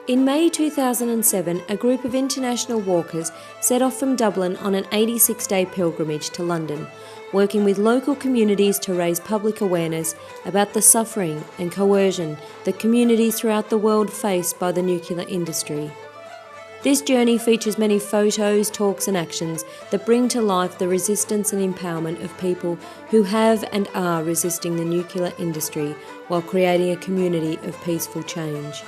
In May 2007, a group of international walkers set off from Dublin on an 86-day pilgrimage to London, working with local communities to raise public awareness about the suffering and coercion that communities throughout the world face by the nuclear industry. This journey features many photos, talks and actions that bring to life the resistance and empowerment of people who have and are resisting the nuclear industry while creating a community of peaceful change.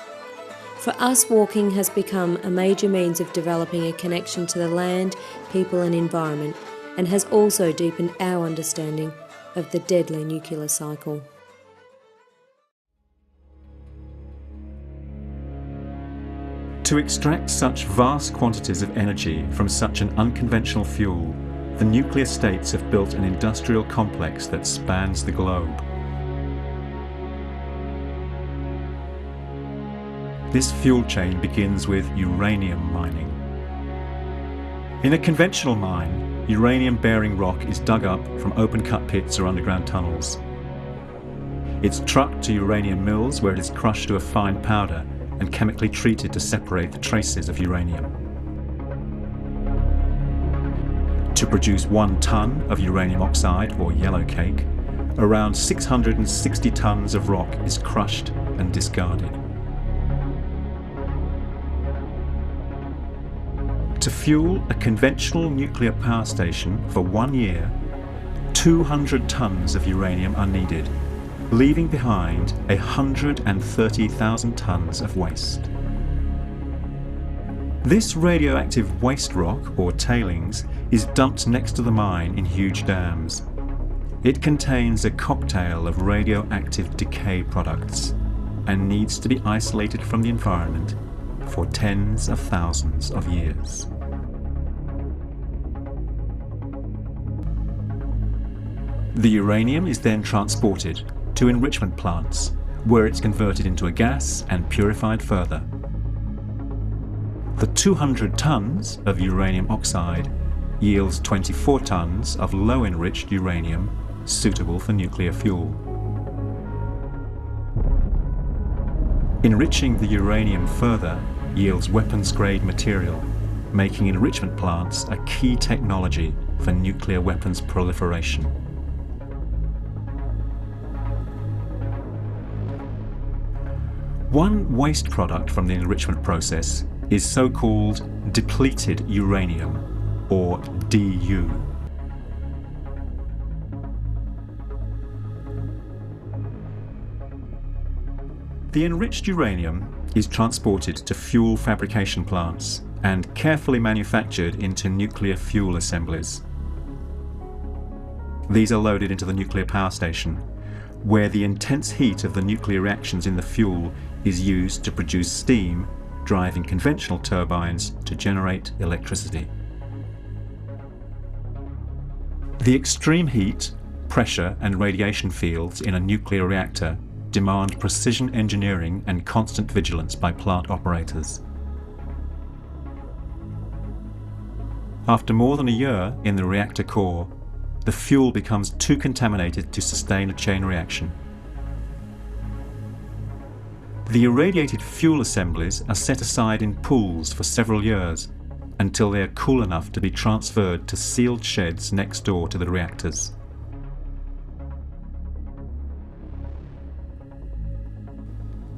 For us, walking has become a major means of developing a connection to the land, people and environment, and has also deepened our understanding of the deadly nuclear cycle. To extract such vast quantities of energy from such an unconventional fuel, the nuclear states have built an industrial complex that spans the globe. This fuel chain begins with uranium mining. In a conventional mine, uranium-bearing rock is dug up from open-cut pits or underground tunnels. It's trucked to uranium mills where it is crushed to a fine powder and chemically treated to separate the traces of uranium. To produce 1 ton of uranium oxide, or yellow cake, around 660 tons of rock is crushed and discarded. To fuel a conventional nuclear power station for 1 year, 200 tons of uranium are needed, leaving behind 130,000 tons of waste. This radioactive waste rock, or tailings, is dumped next to the mine in huge dams. It contains a cocktail of radioactive decay products and needs to be isolated from the environment for tens of thousands of years. The uranium is then transported to enrichment plants, where it's converted into a gas and purified further. The 200 tons of uranium oxide yields 24 tons of low-enriched uranium suitable for nuclear fuel. Enriching the uranium further yields weapons-grade material, making enrichment plants a key technology for nuclear weapons proliferation. One waste product from the enrichment process is so-called depleted uranium, or DU. The enriched uranium is transported to fuel fabrication plants and carefully manufactured into nuclear fuel assemblies. These are loaded into the nuclear power station, where the intense heat of the nuclear reactions in the fuel is used to produce steam, driving conventional turbines to generate electricity. The extreme heat, pressure and radiation fields in a nuclear reactor demand precision engineering and constant vigilance by plant operators. After more than a year in the reactor core, the fuel becomes too contaminated to sustain a chain reaction. The irradiated fuel assemblies are set aside in pools for several years until they are cool enough to be transferred to sealed sheds next door to the reactors.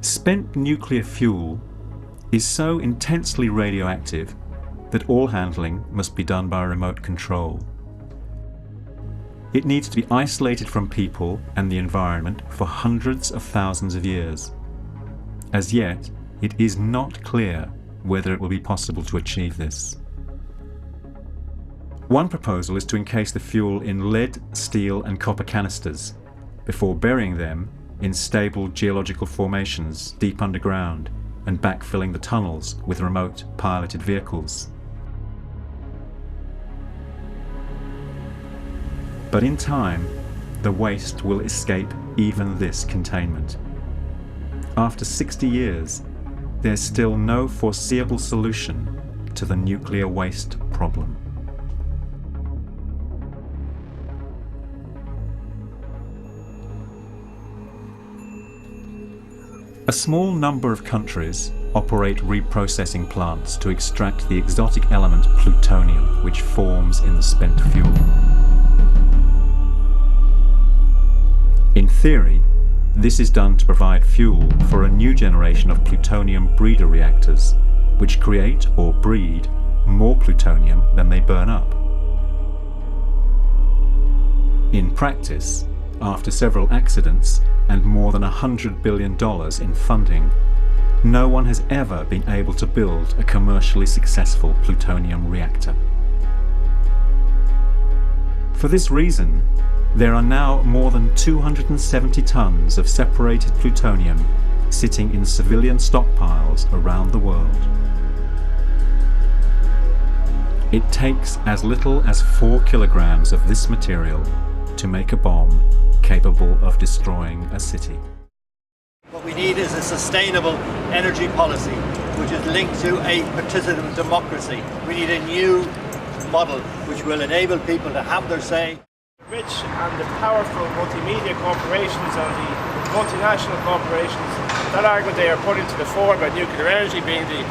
Spent nuclear fuel is so intensely radioactive that all handling must be done by remote control. It needs to be isolated from people and the environment for hundreds of thousands of years. As yet, it is not clear whether it will be possible to achieve this. One proposal is to encase the fuel in lead, steel and copper canisters before burying them in stable geological formations deep underground and backfilling the tunnels with remote piloted vehicles. But in time, the waste will escape even this containment. After 60 years, there's still no foreseeable solution to the nuclear waste problem. A small number of countries operate reprocessing plants to extract the exotic element plutonium, which forms in the spent fuel. In theory, this is done to provide fuel for a new generation of plutonium breeder reactors, which create or breed more plutonium than they burn up. In practice, after several accidents and more than $100 billion in funding, no one has ever been able to build a commercially successful plutonium reactor. For this reason, there are now more than 270 tons of separated plutonium sitting in civilian stockpiles around the world. It takes as little as 4 kilograms of this material to make a bomb capable of destroying a city. What we need is a sustainable energy policy which is linked to a participative democracy. We need a new model which will enable people to have their say. The rich and the powerful multimedia corporations and the multinational corporations, that argument they are putting to the fore about nuclear energy being the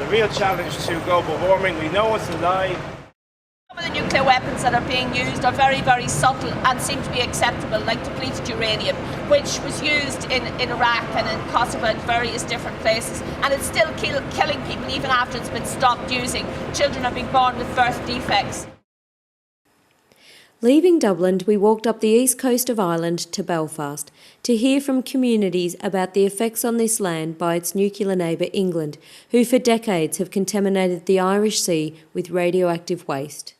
real challenge to global warming, we know it's a lie. Some of the nuclear weapons that are being used are very, very subtle and seem to be acceptable, like depleted uranium, which was used in Iraq and in Kosovo and various different places, and it's still killing people even after it's been stopped using. Children are being born with birth defects. Leaving Dublin, we walked up the east coast of Ireland to Belfast to hear from communities about the effects on this land by its nuclear neighbour England, who for decades have contaminated the Irish Sea with radioactive waste.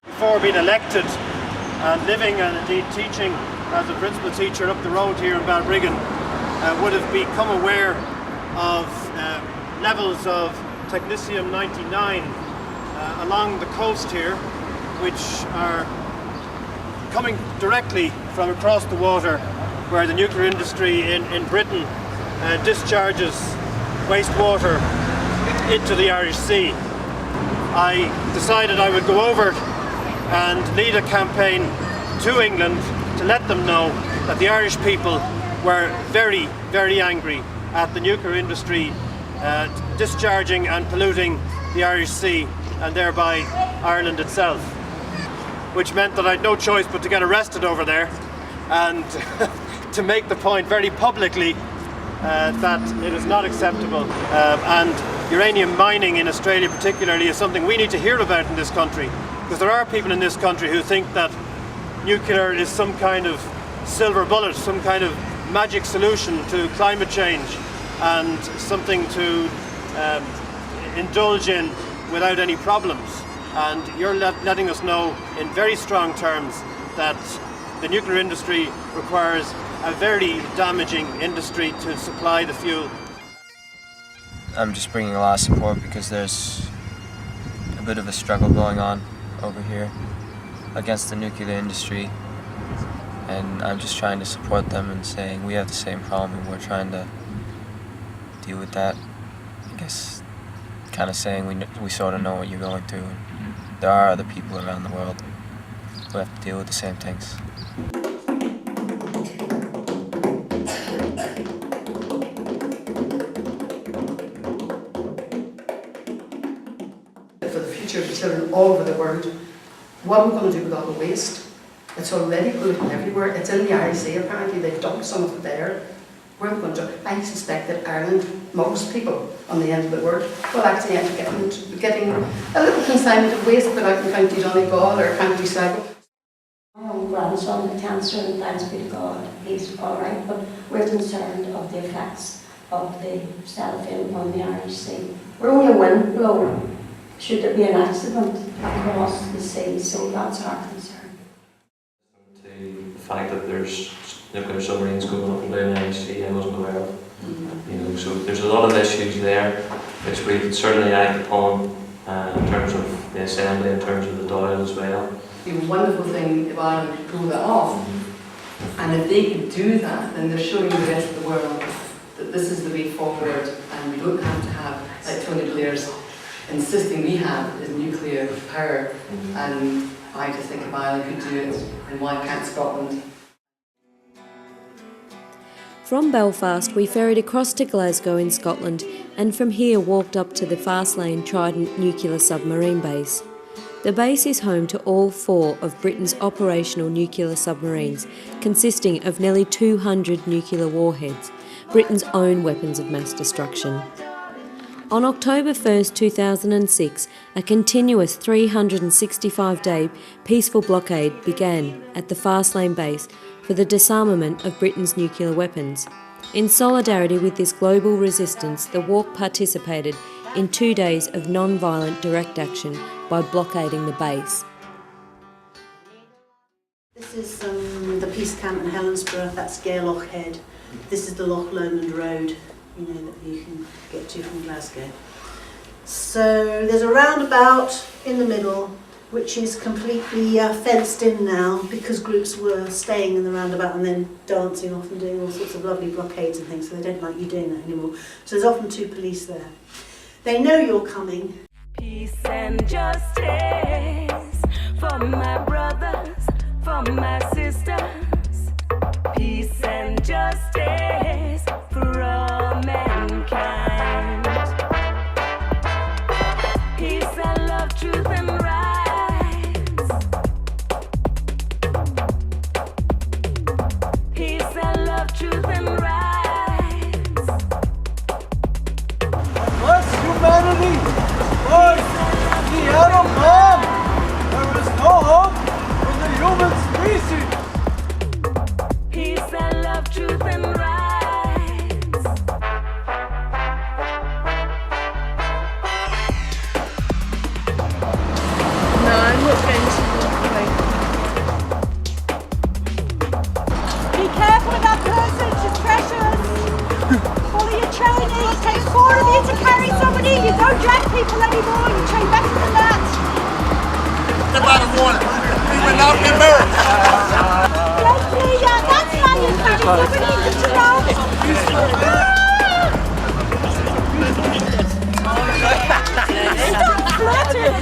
Before being elected and living and indeed teaching as a principal teacher up the road here in Balbriggan, would have become aware of levels of technetium-99 along the coast here, which are coming directly from across the water where the nuclear industry in Britain discharges wastewater into the Irish Sea. I decided I would go over and lead a campaign to England to let them know that the Irish people were very, very angry at the nuclear industry discharging and polluting the Irish Sea and thereby Ireland itself, which meant that I had no choice but to get arrested over there and to make the point very publicly that it is not acceptable. And uranium mining in Australia particularly is something we need to hear about in this country, because there are people in this country who think that nuclear is some kind of silver bullet, some kind of magic solution to climate change and something to indulge in without any problems. And you're letting us know in very strong terms that the nuclear industry requires a very damaging industry to supply the fuel. I'm just bringing a lot of support because there's a bit of a struggle going on over here against the nuclear industry, and I'm just trying to support them and saying we have the same problem and we're trying to deal with that. I guess kind of saying we sort of know what you're going through, and there are other people around the world who have to deal with the same things. For the future of the children all over the world, what are we going to do with all the waste? It's already polluting everywhere. It's in the Irish Sea apparently. They've dumped some of it there. Where are we going to do? I suspect that Ireland, most people on the end of the world, will actually end up getting a little consignment of waste put out in County Donegal or County Sligo. My own grandson had cancer, and thanks be to God, he's all right, but we're concerned of the effects of the cellophane on the Irish Sea. We're only a wind blower. Should there be an accident across the sea, so that's our concern. The fact that there's nuclear submarines going up and down the Irish Sea, I wasn't aware of. So there's a lot of issues there which we could certainly act upon in terms of the assembly, in terms of the Dáil as well. It would be a wonderful thing if Ireland could pull that off. And if they could do that, then they're showing the rest of the world that this is the way forward, and we don't have to have, like Tony Blair's insisting we have, is nuclear power. And I just think if Ireland could do it, then why can't Scotland? From Belfast, we ferried across to Glasgow in Scotland and from here walked up to the Fastlane Trident nuclear submarine base. The base is home to all 4 of Britain's operational nuclear submarines, consisting of nearly 200 nuclear warheads, Britain's own weapons of mass destruction. On October 1, 2006, a continuous 365-day peaceful blockade began at the Fastlane base for the disarmament of Britain's nuclear weapons. In solidarity with this global resistance, the walk participated in 2 days of non-violent direct action by blockading the base. This is the Peace Camp in Helensburgh, that's Gairloch Head. This is the Loch Lomond Road, that you can get to from Glasgow. So there's a roundabout in the middle, which is completely fenced in now because groups were staying in the roundabout and then dancing off and doing all sorts of lovely blockades and things, so they don't like you doing that anymore. So there's often 2 police there. They know you're coming. Peace and justice for my brothers, for my sisters. Peace and justice for all mankind. Peace and love, truth and rights. Peace and love, truth and rights. Bless humanity! Lord, the Adam bomb! There is no hope for the human species! Peace and love, truth and rights. No, I'm not going to. Be careful with that person, she's precious. Follow your training. It takes 4 of you to carry somebody. You don't drag people anymore. You train better than that. The bottom warning. We will not be moved. Leslie, that's how you carry somebody. Just Stop flirting.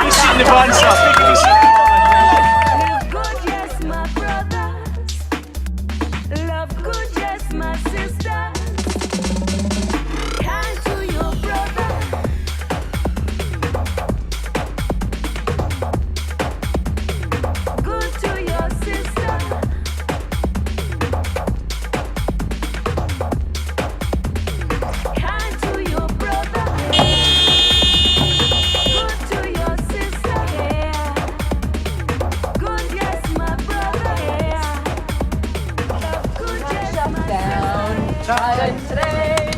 He's seen the van stuff. Live good, yes, my brothers. Love good, yes, my sisters. Kind to your brother. Good to your sister. Kind to your brother. Good to your sister. Yeah. Good, yes, my brother. Yeah. Love good, yes, my Trident today,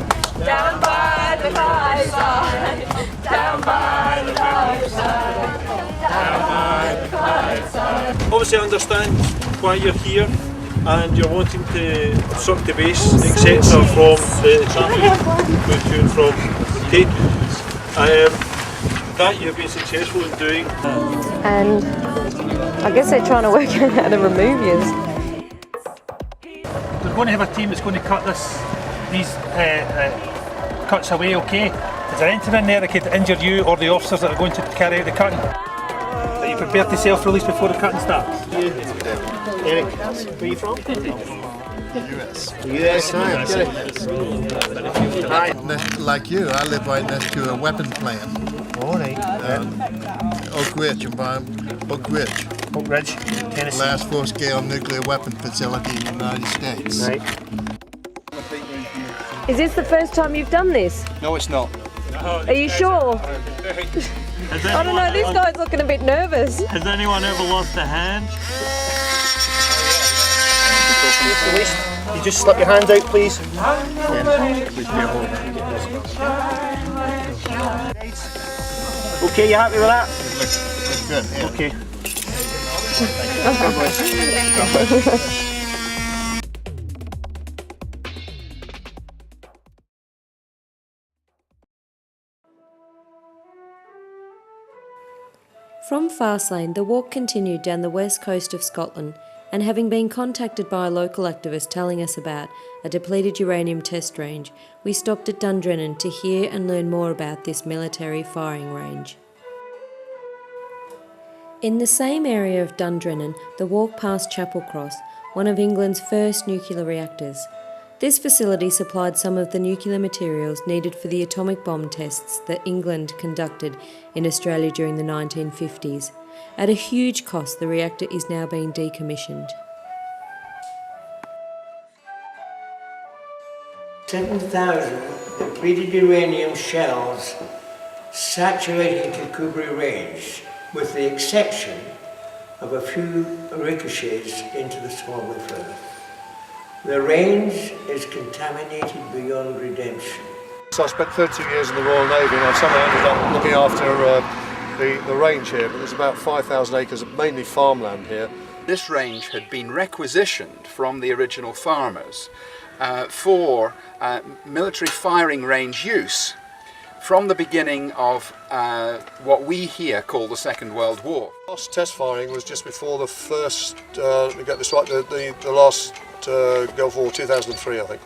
down by the fireside, down by the fireside, down by the fireside. Obviously I understand why you're here and you're wanting to obstruct the base, etc. from the traffic going to and from Tate. That you've been successful in doing. And I guess they're trying to work out how to remove you. We're going to have a team that's going to cut these cuts away, okay? Is there anything in there that could injure you or the officers that are going to carry out the cutting? Are you prepared to self-release before the cutting starts? Eric, where are you from? US. US, Hi. Like you, I live right next to a weapon plant. All right. Oak Ridge, Oak Ridge. Oak Ridge, Tennessee. Last full-scale nuclear weapon facility in the United States. Right. Is this the first time you've done this? No, it's not. Are you sure? I don't know, this guy's looking a bit nervous. Has anyone ever lost a hand? You just slip your hands out, please. Okay, you happy with that? Looks good. Yeah. Okay. From Fastlane, the walk continued down the west coast of Scotland, and having been contacted by a local activist telling us about a depleted uranium test range, we stopped at Dundrennan to hear and learn more about this military firing range. In the same area of Dundrennan, the walk past Chapel Cross, one of England's first nuclear reactors. This facility supplied some of the nuclear materials needed for the atomic bomb tests that England conducted in Australia during the 1950s. At a huge cost, the reactor is now being decommissioned. 7,000 depleted uranium shells saturating Kilcoobry Range, with the exception of a few ricochets into the Swallow Firth. The range is contaminated beyond redemption. So I spent 13 years in the Royal Navy and I've somehow ended up looking after the range here, but there's about 5,000 acres of mainly farmland here. This range had been requisitioned from the original farmers for military firing range use from the beginning of what we here call the Second World War. The last test firing was just before the first, to get this right, the last Gulf War, 2003 I think.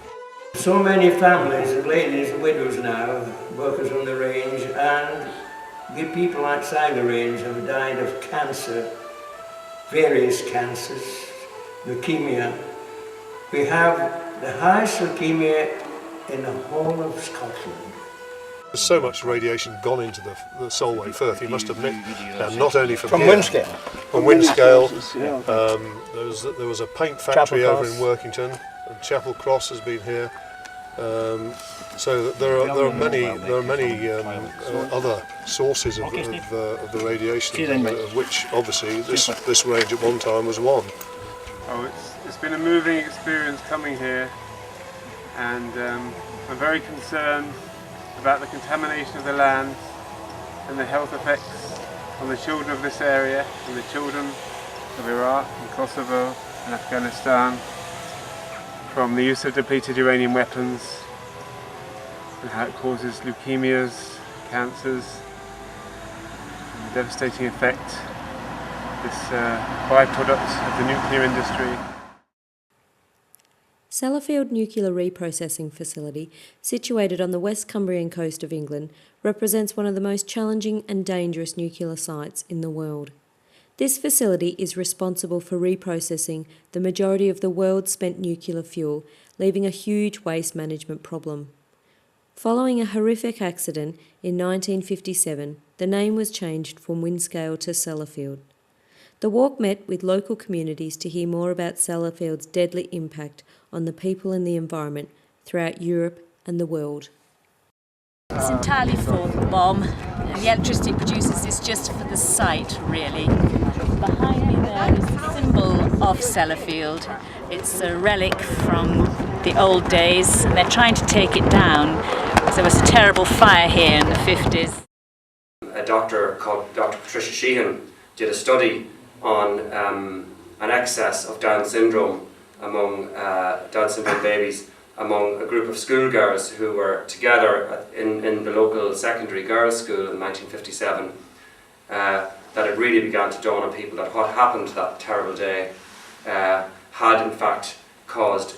So many families and ladies and widows now, workers on the range, and the people outside the range have died of cancer, various cancers, leukemia. We have the highest leukemia in the whole of Scotland. There's so much radiation gone into the Solway Firth, you must admit, not only from here, Windscale. From Windscale, there was a paint factory over in Workington, and Chapel Cross has been here. So there are many other sources of the radiation, of which obviously this range at one time was one. Oh, it's been a moving experience coming here, and I'm very concerned about the contamination of the land and the health effects on the children of this area and the children of Iraq and Kosovo and Afghanistan from the use of depleted uranium weapons and how it causes leukemias, cancers, and the devastating effect this byproduct of the nuclear industry. Sellafield Nuclear Reprocessing Facility, situated on the West Cumbrian coast of England, represents one of the most challenging and dangerous nuclear sites in the world. This facility is responsible for reprocessing the majority of the world's spent nuclear fuel, leaving a huge waste management problem. Following a horrific accident in 1957, the name was changed from Windscale to Sellafield. The walk met with local communities to hear more about Sellafield's deadly impact on the people and the environment throughout Europe and the world. It's entirely for the bomb, and the electricity it produces is just for the site, really. Behind me there is the symbol of Sellafield. It's a relic from the old days, and they're trying to take it down because there was a terrible fire here in the 50s. A doctor called Dr. Patricia Sheehan did a study on an excess of Down syndrome among Down syndrome babies among a group of schoolgirls who were together in the local secondary girls' school in 1957. That it really began to dawn on people that what happened that terrible day had in fact caused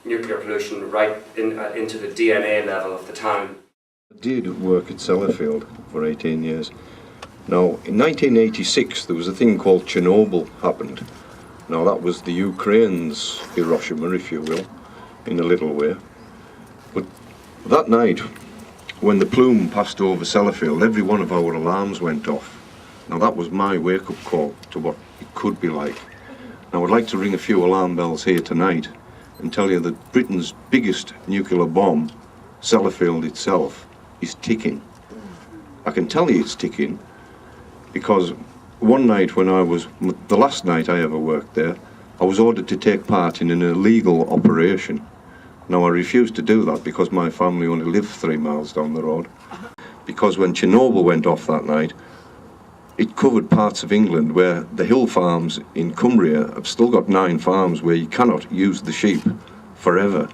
nuclear pollution right into the DNA level of the town. I did work at Sellafield for 18 years. Now, in 1986 there was a thing called Chernobyl happened. Now that was the Ukraine's Hiroshima, if you will, in a little way. But that night, when the plume passed over Sellafield, every one of our alarms went off. Now that was my wake-up call to what it could be like. Now I'd like to ring a few alarm bells here tonight and tell you that Britain's biggest nuclear bomb, Sellafield itself, is ticking. I can tell you it's ticking because one night when the last night I ever worked there, I was ordered to take part in an illegal operation. Now I refused to do that because my family only lived 3 miles down the road. Because when Chernobyl went off that night, it covered parts of England where the hill farms in Cumbria have still got 9 farms where you cannot use the sheep forever.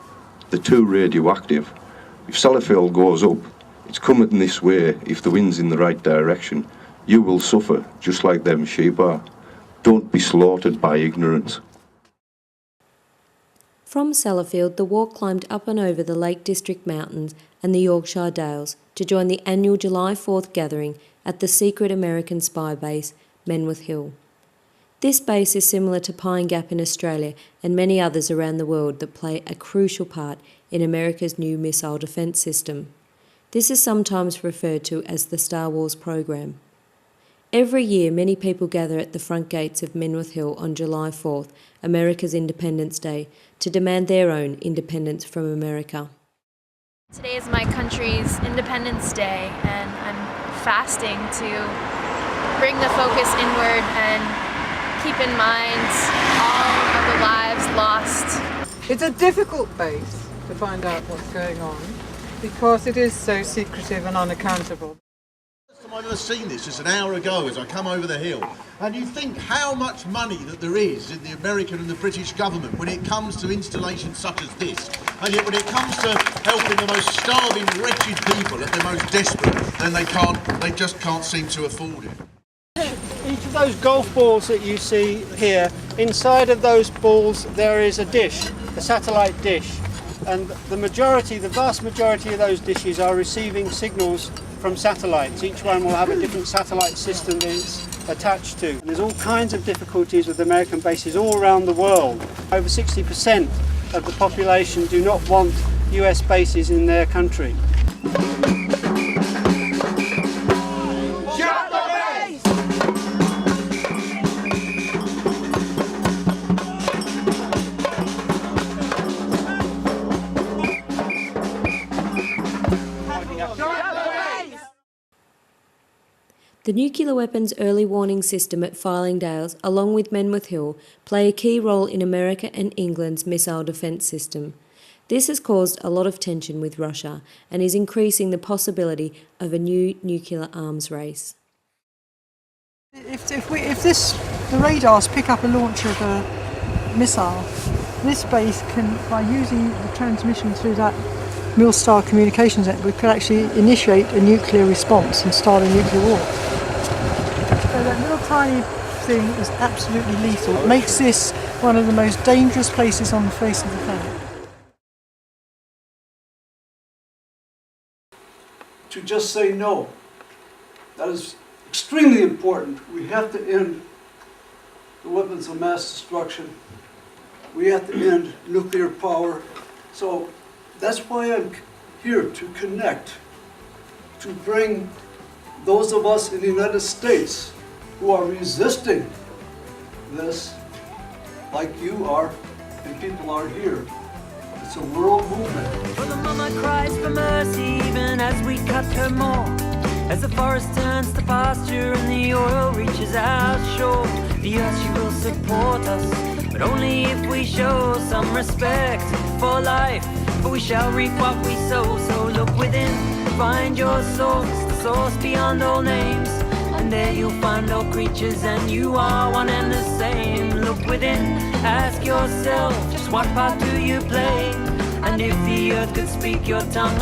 They're too radioactive. If Sellafield goes up, it's coming this way if the wind's in the right direction. You will suffer just like them sheep are. Don't be slaughtered by ignorance. From Sellafield, the walk climbed up and over the Lake District Mountains and the Yorkshire Dales to join the annual July 4th gathering at the secret American spy base, Menwith Hill. This base is similar to Pine Gap in Australia and many others around the world that play a crucial part in America's new missile defence system. This is sometimes referred to as the Star Wars program. Every year, many people gather at the front gates of Menwith Hill on July 4th, America's Independence Day, to demand their own independence from America. Today is my country's Independence Day, and I'm fasting to bring the focus inward and keep in mind all of the lives lost. It's a difficult base to find out what's going on because it is so secretive and unaccountable. I've ever seen this just an hour ago as I come over the hill, and you think how much money that there is in the American and the British government when it comes to installations such as this, and yet when it comes to helping the most starving, wretched people at their most desperate, then they just can't seem to afford it. Each of those golf balls that you see here, inside of those balls there is a dish, a satellite dish, and the vast majority of those dishes are receiving signals from satellites. Each one will have a different satellite system that it's attached to. And there's all kinds of difficulties with American bases all around the world. Over 60% of the population do not want US bases in their country. The nuclear weapons early warning system at Filingdales, along with Menwith Hill, play a key role in America and England's missile defence system. This has caused a lot of tension with Russia and is increasing the possibility of a new nuclear arms race. If the radars pick up a launch of a missile, this base can, by using the transmission through that Milstar communications network, could actually initiate a nuclear response and start a nuclear war. So that little tiny thing is absolutely lethal. It makes this one of the most dangerous places on the face of the planet. To just say no. That is extremely important. We have to end the weapons of mass destruction. We have to end nuclear power. So that's why I'm here, to connect, to bring those of us in the United States who are resisting this, like you are, and people are here. It's a world movement. Well, the mama cries for mercy even as we cut her more. As the forest turns to pasture and the oil reaches out shore, the earth, she will support us, but only if we show some respect for life. For we shall reap what we sow. So look within, find your source, the source beyond all names, and there you'll find all creatures, and you are one and the same. Look within, ask yourself, just what part do you play? And if the earth could speak your tongue,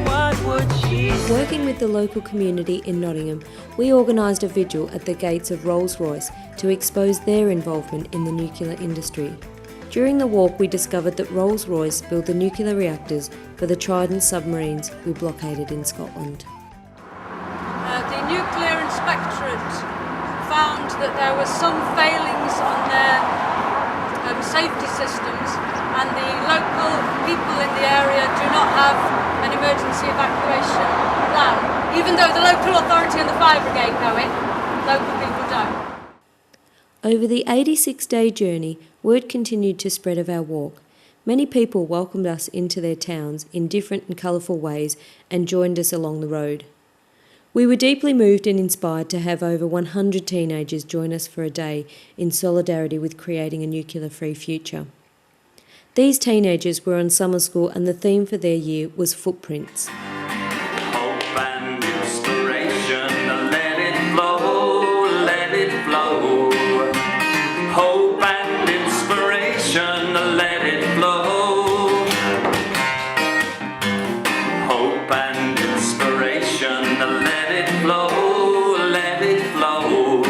what would she say? Working with the local community in Nottingham, we organised a vigil at the gates of Rolls-Royce to expose their involvement in the nuclear industry. During the walk, we discovered that Rolls-Royce built the nuclear reactors for the Trident submarines we blockaded in Scotland. The Nuclear Inspectorate found that there were some failings on their safety systems, and the local people in the area do not have an emergency evacuation plan. Even though the local authority and the fire brigade know it, local people don't. Over the 86-day journey, word continued to spread of our walk. Many people welcomed us into their towns in different and colourful ways and joined us along the road. We were deeply moved and inspired to have over 100 teenagers join us for a day in solidarity with creating a nuclear-free future. These teenagers were on summer school, and the theme for their year was Footprints. Hope and inspiration, let it flow, let it flow. Hope and inspiration, let it flow. Hope and inspiration, let it flow, let it flow.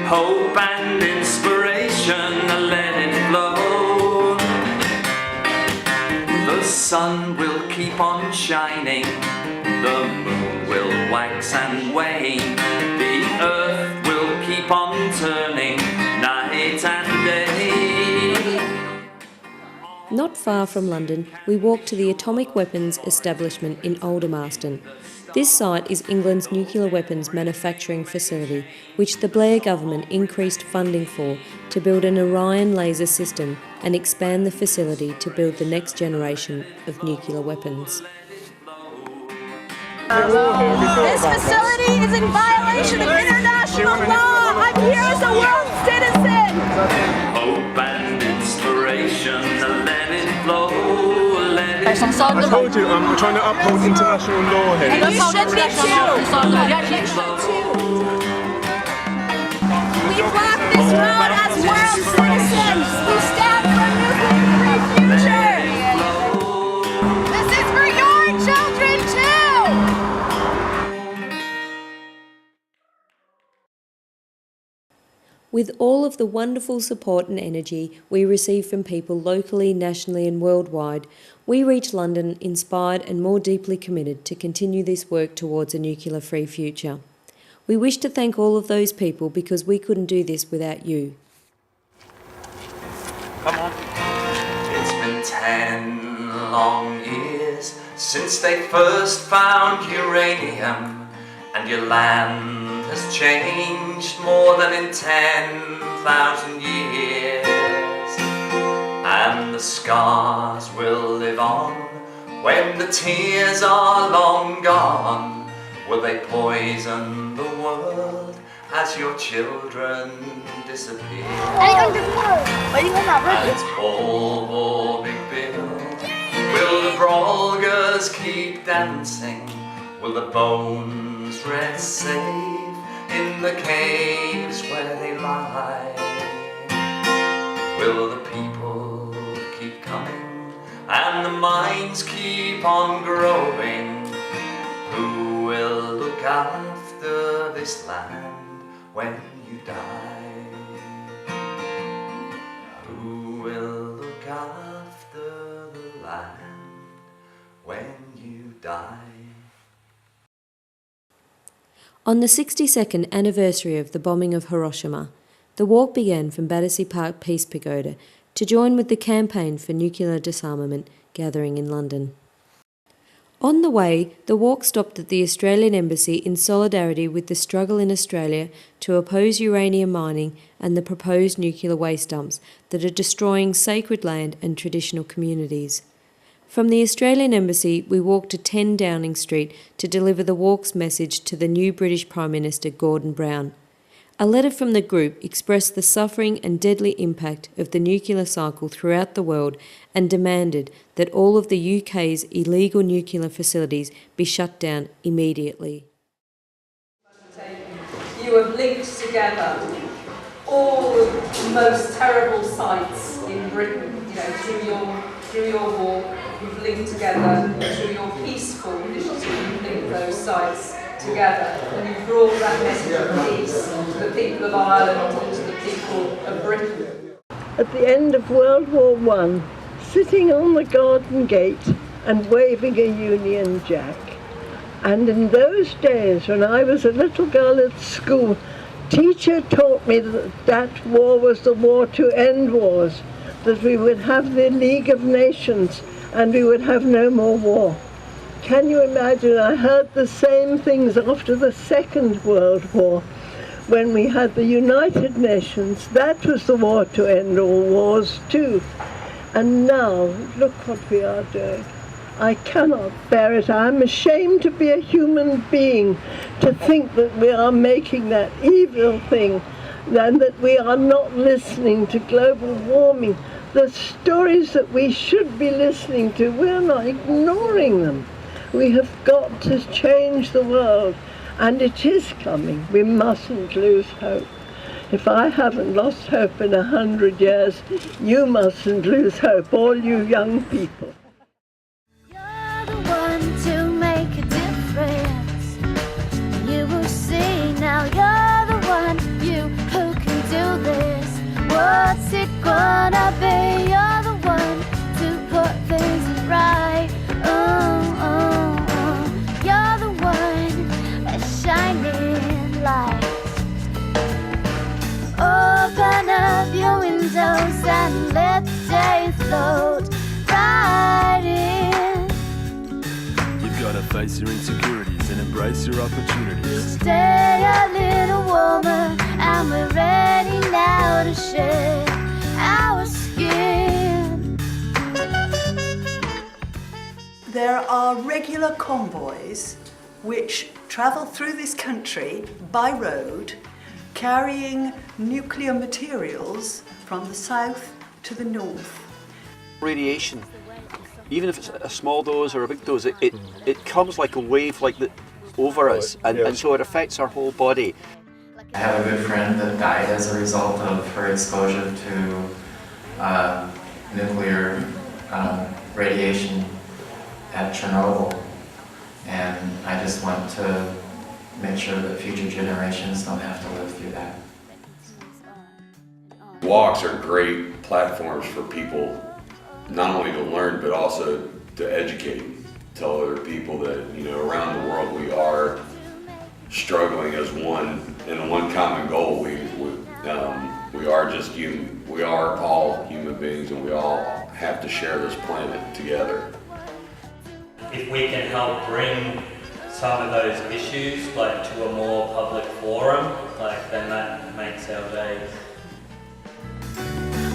Hope and inspiration, let it flow. The sun will keep on shining, the moon will wax and wane, the earth will keep keep on turning night and day. Not far from London, we walk to the Atomic Weapons Establishment in Aldermaston. This site is England's nuclear weapons manufacturing facility, which the Blair government increased funding for to build an Orion laser system and expand the facility to build the next generation of nuclear weapons. This facility is in violation of international law. I'm here as a world citizen. Hope and inspiration, let it flow, let it I told you, I'm trying to uphold international law here. You should be too. We block this road as world citizens. We stand for a nuclear-free future. This is for your children too. With all of the wonderful support and energy we receive from people locally, nationally and worldwide, we reach London inspired and more deeply committed to continue this work towards a nuclear-free future. We wish to thank all of those people because we couldn't do this without you. Come on. It's been 10 long years since they first found uranium, and your land has changed more than in 10,000 years. And the scars will live on when the tears are long gone. Will they poison the world as your children disappear? And Paul or Big Bill, will the Brolgers keep dancing? Will the bones rest safe in the caves where they lie? Will the people keep coming and the mines keep on growing? Who will look after this land when you die? Who will look after the land when you die? On the 62nd anniversary of the bombing of Hiroshima, the walk began from Battersea Park Peace Pagoda to join with the campaign for nuclear disarmament gathering in London. On the way, the walk stopped at the Australian Embassy in solidarity with the struggle in Australia to oppose uranium mining and the proposed nuclear waste dumps that are destroying sacred land and traditional communities. From the Australian Embassy, we walked to 10 Downing Street to deliver the walk's message to the new British Prime Minister Gordon Brown. A letter from the group expressed the suffering and deadly impact of the nuclear cycle throughout the world and demanded that all of the UK's illegal nuclear facilities be shut down immediately. You have linked together all the most terrible sites in Britain, through your walk. You've linked together through your peaceful initiative. You've linked those sites together, and you've brought that message of peace to the people of Ireland and to the people of Britain. At the end of World War I, sitting on the garden gate and waving a Union Jack. And in those days, when I was a little girl at school, teacher taught me that war was the war to end wars, that we would have the League of Nations and we would have no more war. Can you imagine? I heard the same things after the Second World War, when we had the United Nations. That was the war to end all wars too. And now, look what we are doing. I cannot bear it. I'm ashamed to be a human being, to think that we are making that evil thing, and that we are not listening to global warming. The stories that we should be listening to, we're not ignoring them. We have got to change the world, and it is coming. We mustn't lose hope. If I haven't lost hope in 100 years, you mustn't lose hope, all you young people. You're the one to make a difference. You will see now, you're the one, you who can do this. What's it gonna be? You're the one to put things right. You're the one, a shining light. face your insecurities and embrace your opportunities. Stay a little warmer, and we're ready now to shed our skin. There are regular convoys which travel through this country by road, carrying nuclear materials from the south to the north. Radiation, even if it's a small dose or a big dose, it comes like a wave over us, and so it affects our whole body. I have a good friend that died as a result of her exposure to nuclear radiation at Chernobyl, and I just want to make sure that future generations don't have to live through that. Walks are great platforms for people not only to learn but also to educate, tell other people that, you know, around the world we are struggling as one in one common goal. We are just human. We are all human beings, and we all have to share this planet together. If we can help bring some of those issues to a more public forum, then that makes our day.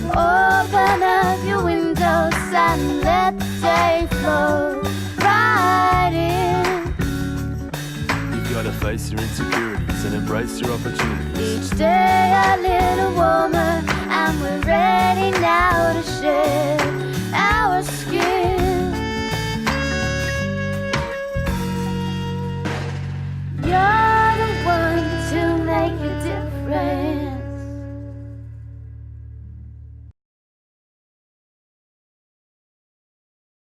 Open up your windows and let the day flow right in. You've got to face your insecurities and embrace your opportunities. Each day a little warmer,